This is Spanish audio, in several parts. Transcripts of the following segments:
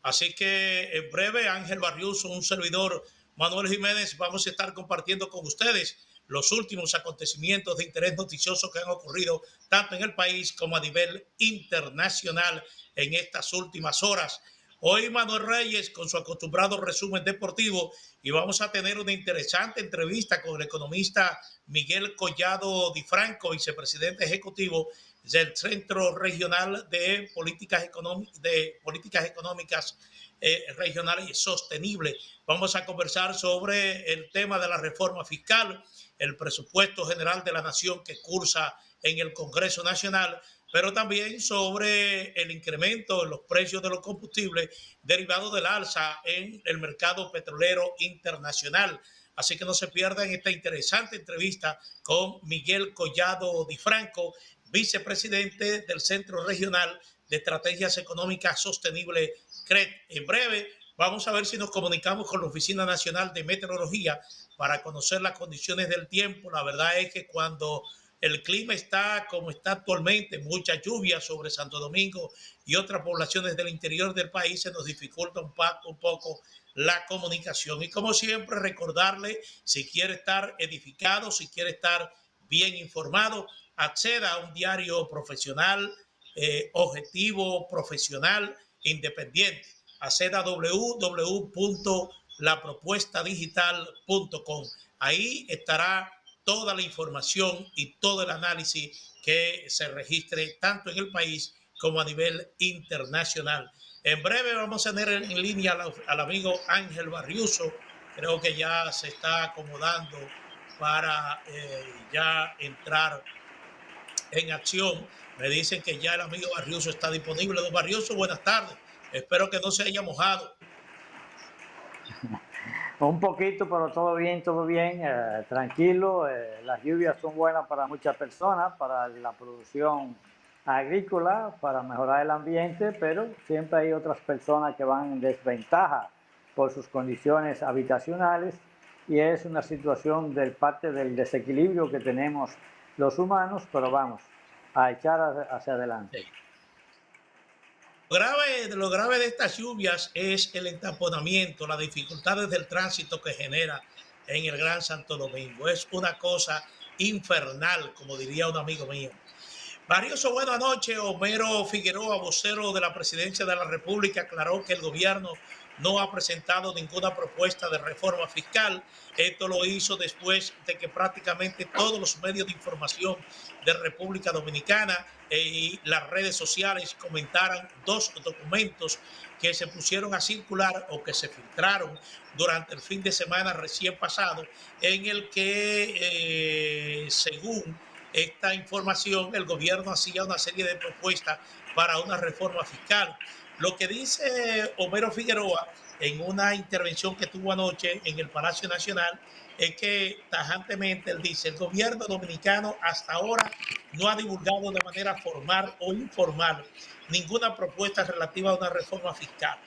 Así que en breve, Ángel Barriuso, un servidor, Manuel Jiménez, vamos a estar compartiendo con ustedes los últimos acontecimientos de interés noticioso que han ocurrido tanto en el país como a nivel internacional en estas últimas horas. Hoy Manuel Reyes con su acostumbrado resumen deportivo y vamos a tener una interesante entrevista con el economista Miguel Collado Di Franco, vicepresidente ejecutivo del Centro Regional de Políticas Económicas Regionales y Sostenibles. Vamos a conversar sobre el tema de la reforma fiscal, el presupuesto general de la nación que cursa en el Congreso Nacional, pero también sobre el incremento en los precios de los combustibles derivados del alza en el mercado petrolero internacional. Así que no se pierdan esta interesante entrevista con Miguel Collado Di Franco, vicepresidente del Centro Regional de Estrategias Económicas Sostenibles, CRED. En breve vamos a ver si nos comunicamos con la Oficina Nacional de Meteorología para conocer las condiciones del tiempo. La verdad es que cuando el clima está como está actualmente, mucha lluvia sobre Santo Domingo y otras poblaciones del interior del país, se nos dificulta un poco la comunicación. Y como siempre, recordarle, si quiere estar edificado, si quiere estar bien informado, acceda a un diario profesional, objetivo, profesional, independiente. Acceda a www.lapropuestadigital.com. Ahí estará toda la información y todo el análisis que se registre tanto en el país como a nivel internacional. En breve vamos a tener en línea al amigo Ángel Barriuso. Creo que ya se está acomodando para ya entrar en acción. Me dicen que ya el amigo Barriuso está disponible. Don Barriuso, buenas tardes. Espero que no se haya mojado. Un poquito, pero todo bien, tranquilo. Las lluvias son buenas para muchas personas, para la producción agrícola, para mejorar el ambiente, pero siempre hay otras personas que van en desventaja por sus condiciones habitacionales y es una situación del parte del desequilibrio que tenemos los humanos, pero vamos a echar hacia adelante. Sí. Lo grave de estas lluvias es el entaponamiento, las dificultades del tránsito que genera en el Gran Santo Domingo. Es una cosa infernal, como diría un amigo mío. Barrioso, buenas noches. Homero Figueroa, vocero de la Presidencia de la República, aclaró que el gobierno no ha presentado ninguna propuesta de reforma fiscal. Esto lo hizo después de que prácticamente todos los medios de información de República Dominicana y las redes sociales comentaran dos documentos que se pusieron a circular o que se filtraron durante el fin de semana recién pasado, en el que, según esta información, el gobierno hacía una serie de propuestas para una reforma fiscal. Lo que dice Homero Figueroa en una intervención que tuvo anoche en el Palacio Nacional es que tajantemente él dice, el gobierno dominicano hasta ahora no ha divulgado de manera formal o informal ninguna propuesta relativa a una reforma fiscal.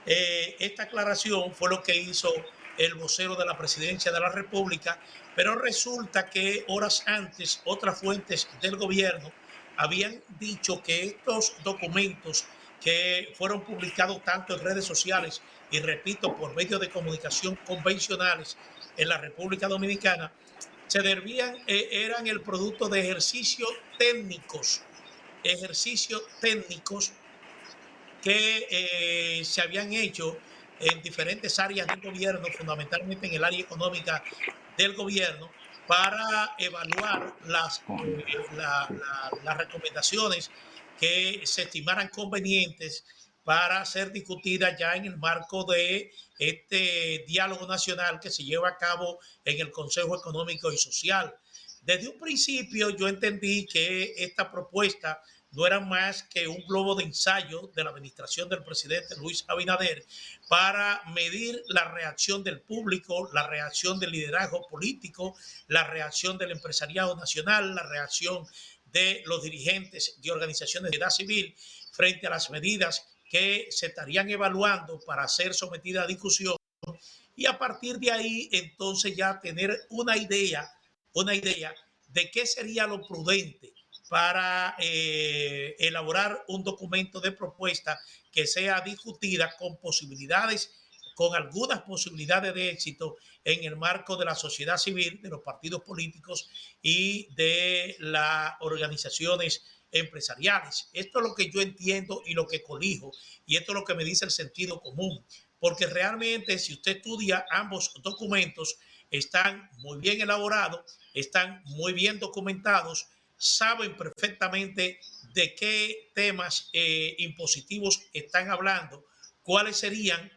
Esta aclaración fue lo que hizo el vocero de la Presidencia de la República, pero resulta que horas antes otras fuentes del gobierno habían dicho que estos documentos que fueron publicados tanto en redes sociales y, repito, por medios de comunicación convencionales en la República Dominicana, se debían, eran el producto de ejercicios técnicos que se habían hecho en diferentes áreas del gobierno, fundamentalmente en el área económica del gobierno, para evaluar las recomendaciones que se estimaran convenientes para ser discutidas ya en el marco de este diálogo nacional que se lleva a cabo en el Consejo Económico y Social. Desde un principio yo entendí que esta propuesta no era más que un globo de ensayo de la administración del presidente Luis Abinader para medir la reacción del público, la reacción del liderazgo político, la reacción del empresariado nacional, la reacción de los dirigentes de organizaciones de sociedad civil frente a las medidas que se estarían evaluando para ser sometidas a discusión, y a partir de ahí entonces ya tener una idea de qué sería lo prudente para elaborar un documento de propuesta que sea discutida con posibilidades, con algunas posibilidades de éxito en el marco de la sociedad civil, de los partidos políticos y de las organizaciones empresariales. Esto es lo que yo entiendo y lo que colijo, y esto es lo que me dice el sentido común, porque realmente si usted estudia ambos documentos, están muy bien elaborados, están muy bien documentados, saben perfectamente de qué temas impositivos están hablando, cuáles serían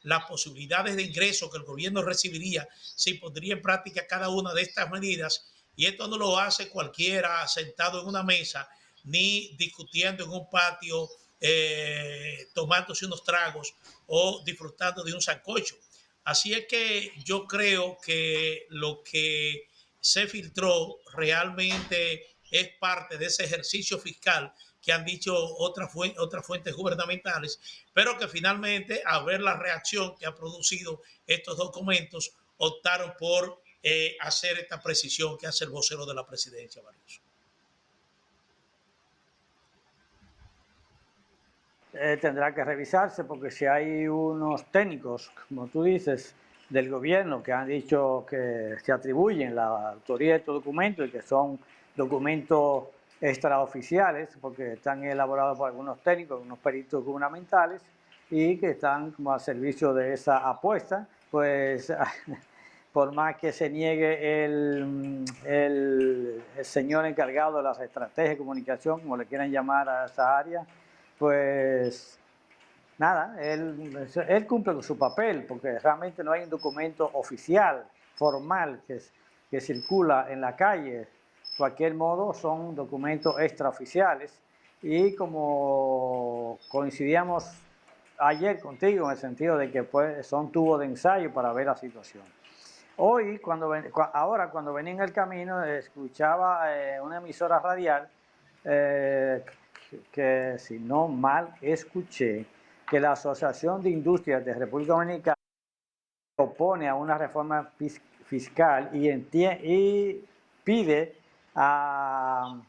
las posibilidades de ingreso que el gobierno recibiría si pondría en práctica cada una de estas medidas. Y esto no lo hace cualquiera sentado en una mesa ni discutiendo en un patio, tomándose unos tragos o disfrutando de un sancocho. Así es que yo creo que lo que se filtró realmente es parte de ese ejercicio fiscal que han dicho otras fuentes gubernamentales, pero que finalmente, a ver la reacción que ha producido estos documentos, optaron por hacer esta precisión que hace el vocero de la presidencia, Barrios. Tendrá que revisarse porque si hay unos técnicos, como tú dices, del gobierno que han dicho que se atribuyen la autoría de estos documentos y que son documentos extraoficiales porque están elaborados por algunos técnicos, unos peritos gubernamentales y que están como al servicio de esa apuesta, pues por más que se niegue el señor encargado de las estrategias de comunicación, como le quieran llamar a esa área, pues nada, él cumple con su papel, porque realmente no hay un documento oficial, formal, que circula en la calle. De cualquier modo, son documentos extraoficiales. Y como coincidíamos ayer contigo, en el sentido de que pues, son tubos de ensayo para ver la situación. Hoy, cuando venía en el camino, escuchaba una emisora radial que, si no mal escuché, que la Asociación de Industrias de República Dominicana se opone a una reforma fiscal y pide a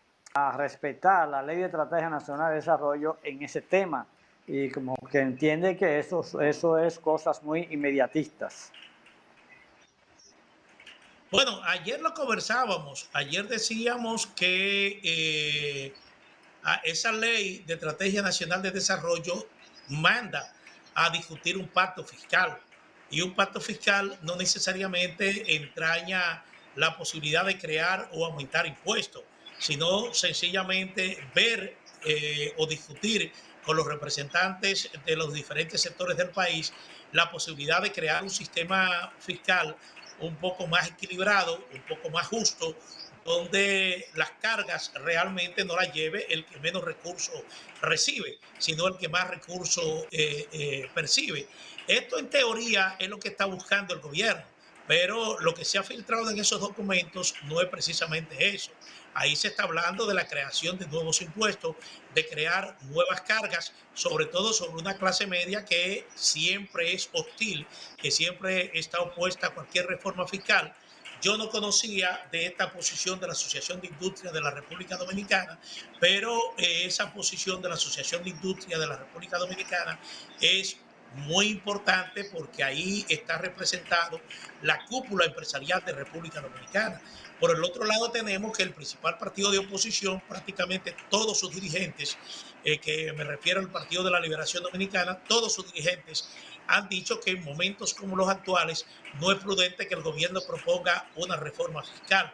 respetar la Ley de Estrategia Nacional de Desarrollo en ese tema, y como que entiende que eso es cosas muy inmediatistas. Bueno, ayer lo conversábamos, ayer decíamos que esa ley de Estrategia Nacional de Desarrollo manda a discutir un pacto fiscal, y un pacto fiscal no necesariamente entraña la posibilidad de crear o aumentar impuestos, sino sencillamente ver o discutir con los representantes de los diferentes sectores del país la posibilidad de crear un sistema fiscal un poco más equilibrado, un poco más justo, donde las cargas realmente no las lleve el que menos recursos recibe, sino el que más recursos percibe. Esto en teoría es lo que está buscando el gobierno, pero lo que se ha filtrado en esos documentos no es precisamente eso. Ahí se está hablando de la creación de nuevos impuestos, de crear nuevas cargas, sobre todo sobre una clase media que siempre es hostil, que siempre está opuesta a cualquier reforma fiscal. Yo no conocía de esta posición de la Asociación de Industria de la República Dominicana, pero esa posición de la Asociación de Industria de la República Dominicana es muy importante porque ahí está representado la cúpula empresarial de República Dominicana. Por el otro lado tenemos que el principal partido de oposición, prácticamente todos sus dirigentes, que me refiero al Partido de la Liberación Dominicana, todos sus dirigentes han dicho que en momentos como los actuales no es prudente que el gobierno proponga una reforma fiscal.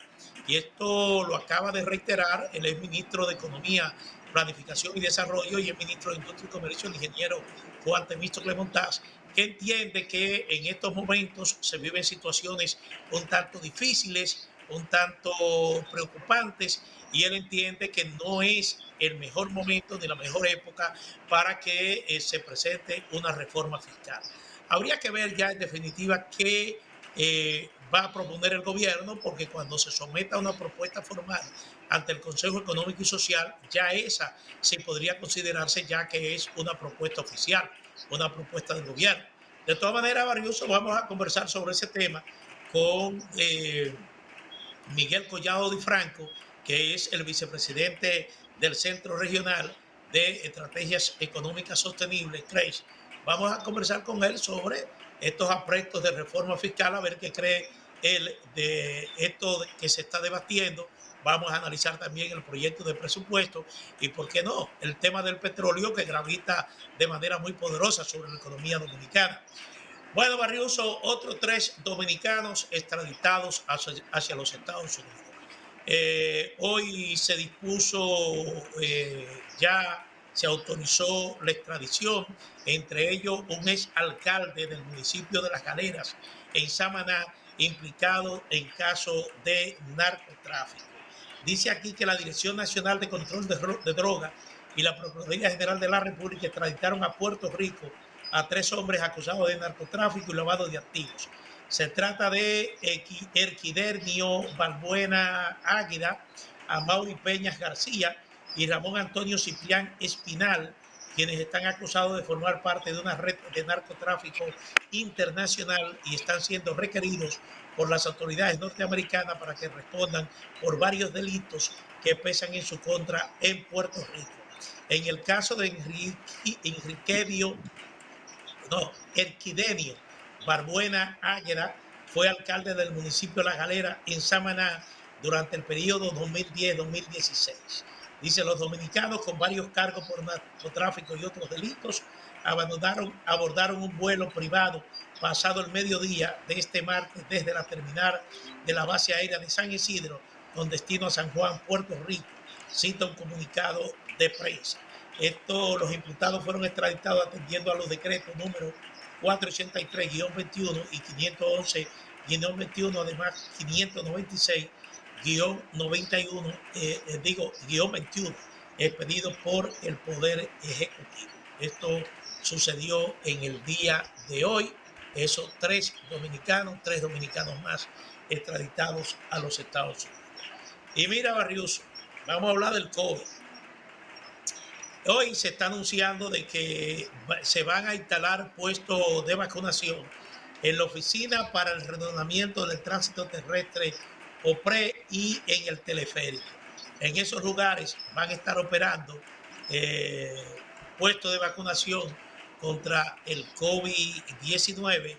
Y esto lo acaba de reiterar el exministro de Economía, Planificación y Desarrollo y el ministro de Industria y Comercio, el ingeniero Juan Temístocle Montaz, que entiende que en estos momentos se viven situaciones un tanto difíciles, un tanto preocupantes, y él entiende que no es el mejor momento ni la mejor época para que se presente una reforma fiscal. Habría que ver ya en definitiva qué va a proponer el gobierno, porque cuando se someta a una propuesta formal ante el Consejo Económico y Social, ya esa sí podría considerarse ya que es una propuesta oficial, una propuesta del gobierno. De todas maneras, Barriuso, vamos a conversar sobre ese tema con Miguel Collado Di Franco, que es el vicepresidente del Centro Regional de Estrategias Económicas Sostenibles, CREIS. Vamos a conversar con él sobre estos aspectos de reforma fiscal, a ver qué cree él de esto que se está debatiendo. Vamos a analizar también el proyecto de presupuesto y, ¿por qué no?, el tema del petróleo, que gravita de manera muy poderosa sobre la economía dominicana. Bueno, Barriuso, otros 3 dominicanos extraditados hacia los Estados Unidos. Hoy se dispuso, ya se autorizó la extradición, entre ellos un ex alcalde del municipio de Las Galeras, en Samaná, implicado en caso de narcotráfico. Dice aquí que la Dirección Nacional de Control de Drogas y la Procuraduría General de la República extraditaron a Puerto Rico a 3 hombres acusados de narcotráfico y lavado de activos. Se trata de Erquidernio Balbuena Águida, Amaury Peñas García y Ramón Antonio Ciprián Espinal, quienes están acusados de formar parte de una red de narcotráfico internacional y están siendo requeridos por las autoridades norteamericanas para que respondan por varios delitos que pesan en su contra en Puerto Rico. En el caso de Erquidenio Barbuena Águeda, fue alcalde del municipio de La Galera, en Samaná, durante el periodo 2010-2016. Dice, los dominicanos con varios cargos por narcotráfico y otros delitos abordaron un vuelo privado pasado el mediodía de este martes desde la terminal de la base aérea de San Isidro con destino a San Juan, Puerto Rico, cita un comunicado de prensa. Los imputados fueron extraditados atendiendo a los decretos número 483-21 y 511-21, además 596-91, expedido por el Poder Ejecutivo. Esto sucedió en el día de hoy. Esos 3 dominicanos más extraditados a los Estados Unidos. Y mira, Barriuso, vamos a hablar del COVID. Hoy se está anunciando de que se van a instalar puestos de vacunación en la oficina para el reordenamiento del tránsito terrestre OPRE y en el teleférico. En esos lugares van a estar operando puestos de vacunación contra el COVID-19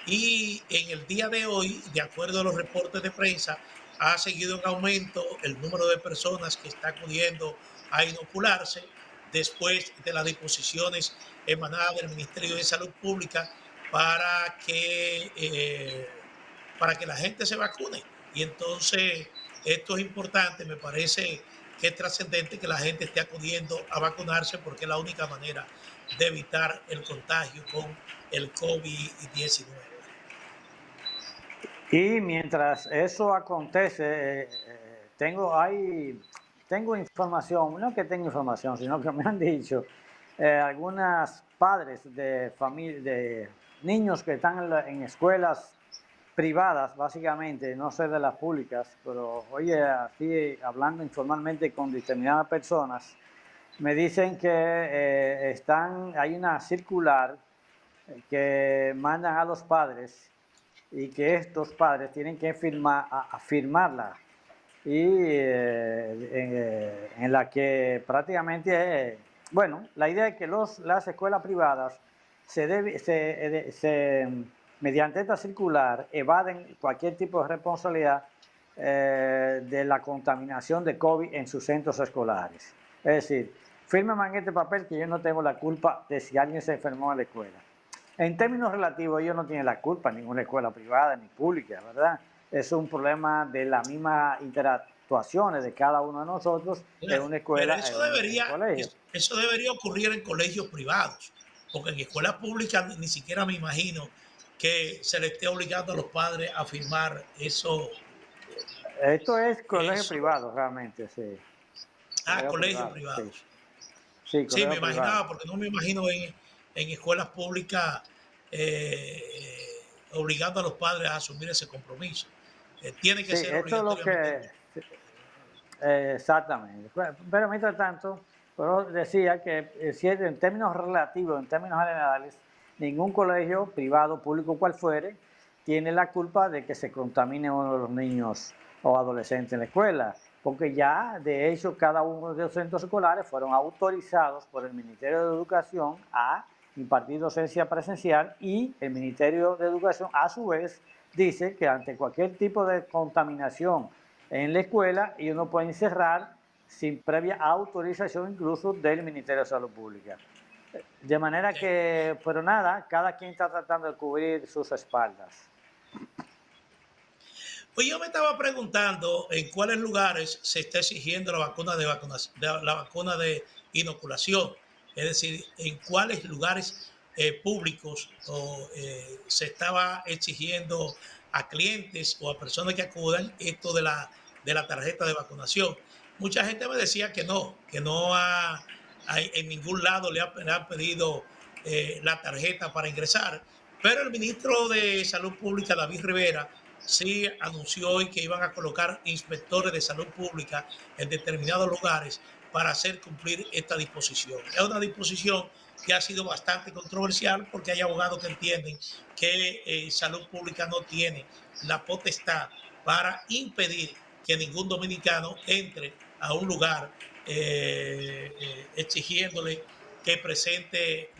y en el día de hoy, de acuerdo a los reportes de prensa, ha seguido en aumento el número de personas que está acudiendo a inocularse después de las disposiciones emanadas del Ministerio de Salud Pública para que la gente se vacune. Y entonces esto es importante, me parece que es trascendente que la gente esté acudiendo a vacunarse porque es la única manera de evitar el contagio con el COVID-19. Y mientras eso acontece, tengo información, no que tengo información, sino que me han dicho algunos padres de niños que están en escuelas privadas, básicamente, no sé de las públicas, pero oye, así hablando informalmente con determinadas personas, me dicen que hay una circular que mandan a los padres y que estos padres tienen que firmarla y en la que prácticamente, bueno, la idea es que las escuelas privadas mediante esta circular evaden cualquier tipo de responsabilidad de la contaminación de COVID en sus centros escolares. Es decir, fírmame en este papel que yo no tengo la culpa de si alguien se enfermó en la escuela. En términos relativos, ellos no tienen la culpa, ninguna escuela privada ni pública, ¿verdad? Es un problema de las mismas interactuaciones de cada uno de nosotros en una escuela, pero en un colegio. eso debería ocurrir en colegios privados, porque en escuelas públicas ni siquiera me imagino que se le esté obligando a los padres a firmar eso. Esto es colegio privado, realmente, sí. Colegio privado. Sí, sí, Sí, me colegio privado. imaginaba, porque no me imagino en escuelas públicas obligando a los padres a asumir ese compromiso. Tiene que Sí, ser esto es lo obligatoriamente. exactamente. Pero mientras tanto, yo decía que en términos relativos, en términos generales, ningún colegio privado, público, cual fuere, tiene la culpa de que se contamine uno de los niños o adolescentes en la escuela. porque ya de hecho cada uno de los centros escolares fueron autorizados por el Ministerio de Educación a impartir docencia presencial, y el Ministerio de Educación a su vez dice que ante cualquier tipo de contaminación en la escuela ellos no pueden cerrar sin previa autorización incluso del Ministerio de Salud Pública. De manera que, pero nada, cada quien está tratando de cubrir sus espaldas. Pues yo me estaba preguntando en cuáles lugares se está exigiendo la vacuna de inoculación, es decir, en cuáles lugares públicos se estaba exigiendo a clientes o a personas que acudan esto de la tarjeta de vacunación. Mucha gente me decía que no en ningún lado le han pedido la tarjeta para ingresar, pero el ministro de Salud Pública, David Rivera, sí anunció hoy que iban a colocar inspectores de salud pública en determinados lugares para hacer cumplir esta disposición. Es una disposición que ha sido bastante controversial porque hay abogados que entienden que salud pública no tiene la potestad para impedir que ningún dominicano entre a un lugar exigiéndole que presente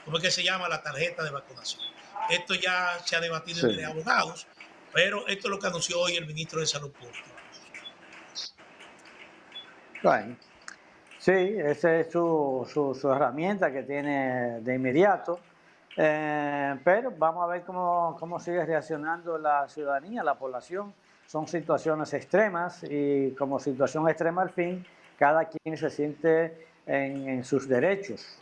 ¿cómo es que se llama? La tarjeta de vacunación. Esto ya se ha debatido entre abogados, pero esto es lo que anunció hoy el ministro de Salud Pública. Bueno, sí, esa es su herramienta que tiene de inmediato, pero vamos a ver cómo sigue reaccionando la ciudadanía, la población. Son situaciones extremas y como situación extrema al fin, cada quien se siente en sus derechos.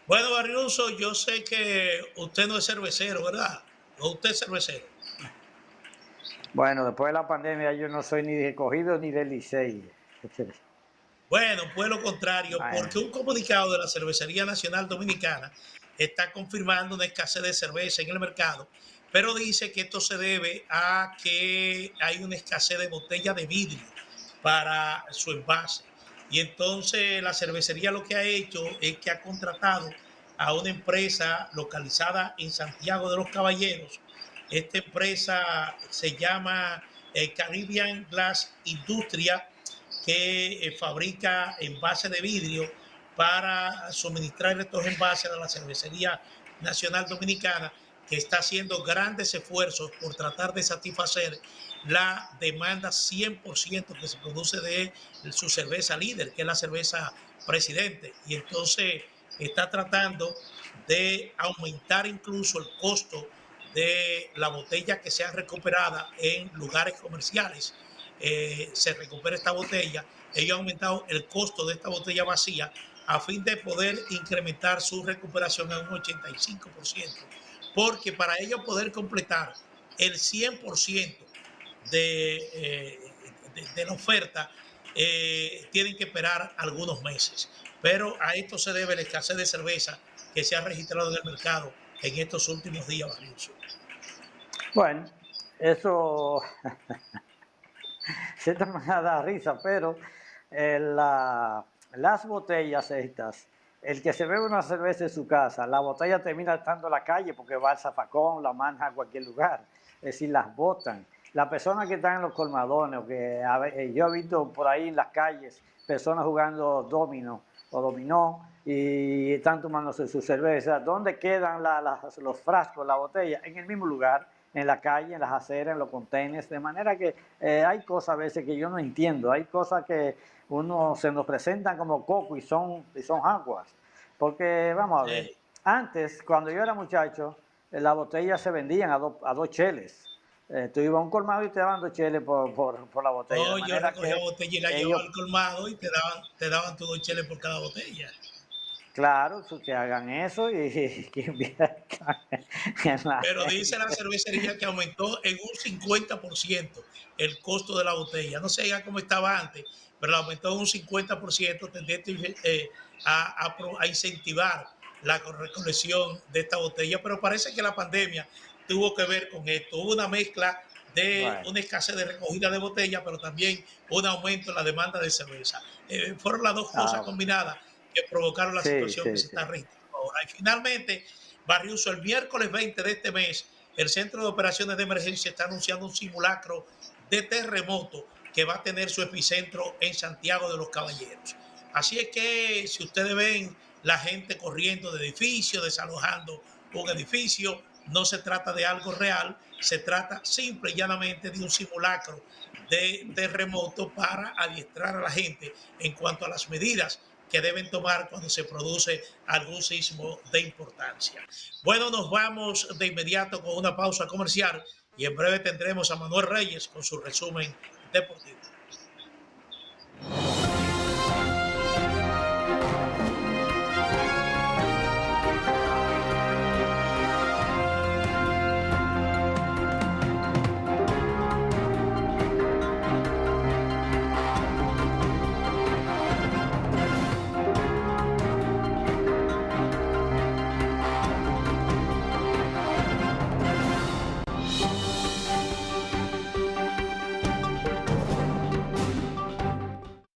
Bueno, Barriuso, yo sé que usted no es cervecero, ¿verdad? ¿O usted es cervecero? Bueno, después de la pandemia yo no soy ni de Cogido ni del Licey. Bueno, pues lo contrario, porque un comunicado de la Cervecería Nacional Dominicana está confirmando una escasez de cerveza en el mercado, pero dice que esto se debe a que hay una escasez de botellas de vidrio para su envase. Y entonces la cervecería lo que ha hecho es que ha contratado a una empresa localizada en Santiago de los Caballeros. Esta empresa se llama Caribbean Glass Industria, que fabrica envases de vidrio para suministrar estos envases a la Cervecería Nacional Dominicana, que está haciendo grandes esfuerzos por tratar de satisfacer la demanda 100% que se produce de su cerveza líder, que es la cerveza Presidente. Y entonces está tratando de aumentar incluso el costo de la botella que sea recuperada en lugares comerciales. Se recupera esta botella. Ellos han aumentado el costo de esta botella vacía a fin de poder incrementar su recuperación a un 85%, porque para ellos poder completar el 100% de la oferta, tienen que esperar algunos meses. Pero a esto se debe la escasez de cerveza que se ha registrado en el mercado en estos últimos días, Barriuso. Bueno, eso cierta manera da risa, pero las botellas estas, el que se bebe una cerveza en su casa, la botella termina estando en la calle porque va al zafacón, la manja a cualquier lugar, es decir, las botan. Las personas que están en los colmadones, yo he visto por ahí en las calles personas jugando domino o dominó y están tomándose su cerveza. ¿Dónde quedan los frascos, la botella? En el mismo lugar, en la calle, en las aceras, en los contenedores, de manera que hay cosas a veces que yo no entiendo, hay cosas que se nos presentan como coco y son aguas, porque vamos a ver, antes cuando yo era muchacho, las botellas se vendían a dos cheles. Tú ibas a un colmado y te daban 2 cheles por la botella. Oh, yo recogía botella y la llevaba al colmado y te daban tus 2 cheles por cada botella. Claro, que hagan eso y que inviertan Pero dice la cervecería que aumentó en un 50% el costo de la botella. No sé ya cómo estaba antes, pero aumentó en un 50%, tendiente a incentivar la recolección de esta botella. Pero parece que la pandemia tuvo que ver con esto. Hubo una mezcla de una escasez de recogida de botella, pero también un aumento en la demanda de cerveza. Fueron las dos cosas combinadas que provocaron la situación que se está registrando ahora. Y finalmente, Barriuso, el miércoles 20 de este mes, el Centro de Operaciones de Emergencia está anunciando un simulacro de terremoto que va a tener su epicentro en Santiago de los Caballeros. Así es que si ustedes ven la gente corriendo de edificio, desalojando un edificio, no se trata de algo real, se trata simple y llanamente de un simulacro de terremoto para adiestrar a la gente en cuanto a las medidas que deben tomar cuando se produce algún sismo de importancia. Bueno, nos vamos de inmediato con una pausa comercial y en breve tendremos a Manuel Reyes con su resumen deportivo.